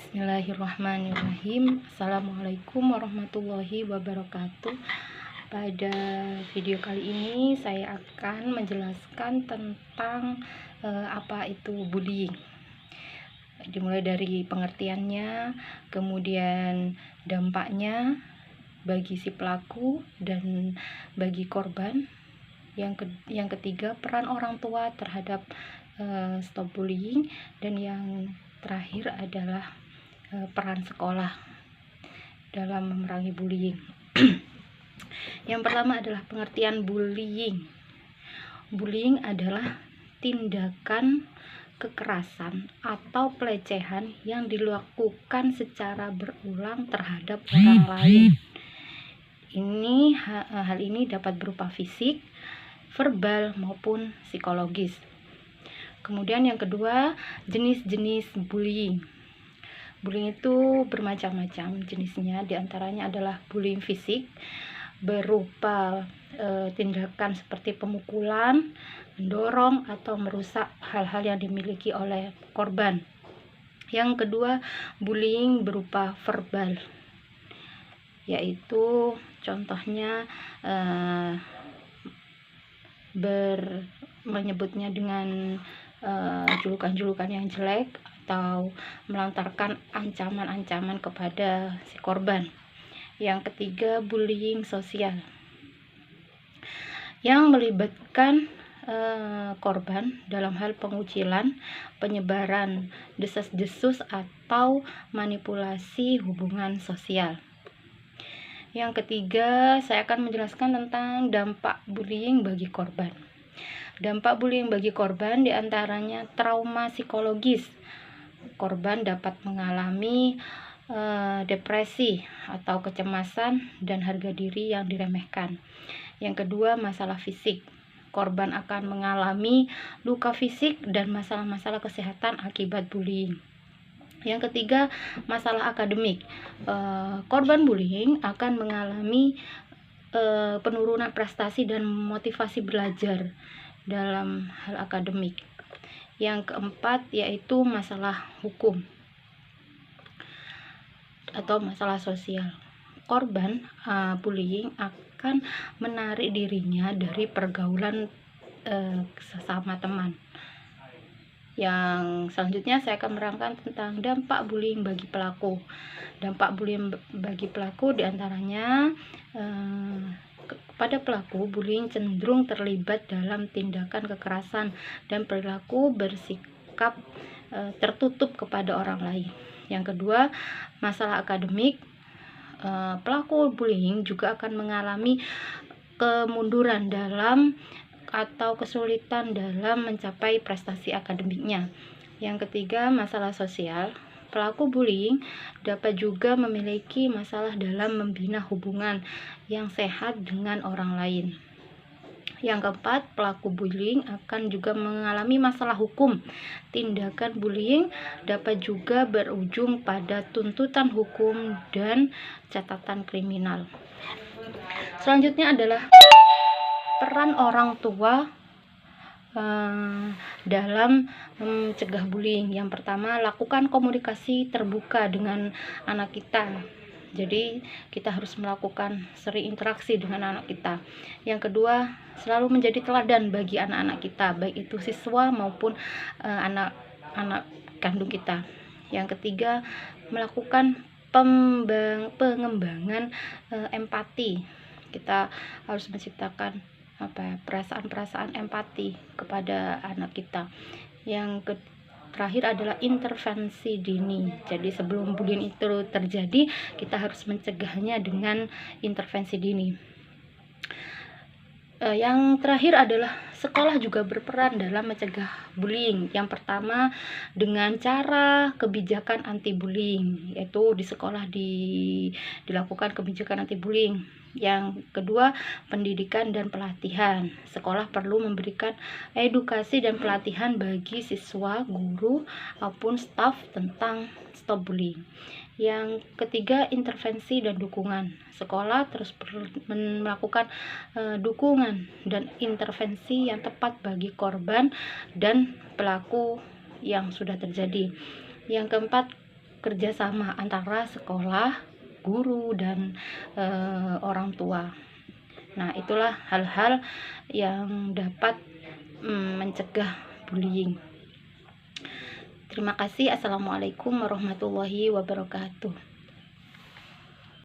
Bismillahirrahmanirrahim. Assalamualaikum warahmatullahi wabarakatuh. Pada video kali ini saya akan menjelaskan tentang apa itu bullying. Dimulai dari pengertiannya, kemudian dampaknya bagi si pelaku dan bagi korban. Yang ketiga, peran orang tua terhadap stop bullying, dan yang terakhir adalah peran sekolah dalam memerangi bullying. Yang pertama adalah pengertian bullying. Bullying adalah tindakan kekerasan atau pelecehan yang dilakukan secara berulang terhadap orang lain. Hal ini dapat berupa fisik, verbal maupun psikologis. Kemudian yang kedua, jenis-jenis bullying. Bullying itu bermacam-macam jenisnya, diantaranya adalah bullying fisik, berupa tindakan seperti pemukulan, mendorong, atau merusak hal-hal yang dimiliki oleh korban. Yang kedua, bullying berupa verbal, yaitu contohnya menyebutnya dengan julukan-julukan yang jelek atau melontarkan ancaman-ancaman kepada si korban. Yang ketiga, bullying sosial yang melibatkan korban dalam hal pengucilan, penyebaran desas-desus atau manipulasi hubungan sosial. Yang ketiga, saya akan menjelaskan tentang dampak bullying bagi korban. Dampak bullying bagi korban diantaranya trauma psikologis. Korban dapat mengalami depresi atau kecemasan dan harga diri yang diremehkan. Yang kedua, masalah fisik. Korban akan mengalami luka fisik dan masalah-masalah kesehatan akibat bullying. Yang ketiga, masalah akademik. Korban bullying akan mengalami penurunan prestasi dan motivasi belajar dalam hal akademik. Yang keempat, yaitu masalah hukum atau masalah sosial. Korban bullying akan menarik dirinya dari pergaulan sesama teman. Yang selanjutnya saya akan menerangkan tentang dampak bullying bagi pelaku. Dampak bullying bagi pelaku diantaranya pada pelaku, bullying cenderung terlibat dalam tindakan kekerasan dan perilaku bersikap tertutup kepada orang lain. Yang kedua, masalah akademik. Pelaku bullying juga akan mengalami kemunduran dalam atau kesulitan dalam mencapai prestasi akademiknya. Yang ketiga, masalah sosial. Pelaku bullying dapat juga memiliki masalah dalam membina hubungan yang sehat dengan orang lain. Yang keempat, pelaku bullying akan juga mengalami masalah hukum. Tindakan bullying dapat juga berujung pada tuntutan hukum dan catatan kriminal. Selanjutnya adalah peran orang tua dalam mencegah bullying. Yang pertama, lakukan komunikasi terbuka dengan anak kita. Jadi kita harus melakukan sering interaksi dengan anak kita. Yang kedua, selalu menjadi teladan bagi anak-anak kita, baik itu siswa maupun anak-anak kandung kita. Yang ketiga, melakukan pengembangan empati. Kita harus menciptakan perasaan-perasaan empati kepada anak kita. Yang terakhir adalah intervensi dini. Jadi sebelum bullying itu terjadi, kita harus mencegahnya dengan intervensi dini. Yang terakhir adalah sekolah juga berperan dalam mencegah bullying. Yang pertama, dengan cara kebijakan anti bullying, yaitu di sekolah dilakukan kebijakan anti bullying. Yang kedua, pendidikan dan pelatihan. Sekolah perlu memberikan edukasi dan pelatihan bagi siswa, guru, maupun staf tentang stop bullying. Yang ketiga, intervensi dan dukungan. Sekolah terus melakukan dukungan dan intervensi yang tepat bagi korban dan pelaku yang sudah terjadi. Yang keempat, kerjasama antara sekolah, guru, dan orang tua. Nah, itulah hal-hal yang dapat mencegah bullying. Terima kasih. Assalamualaikum warahmatullahi wabarakatuh.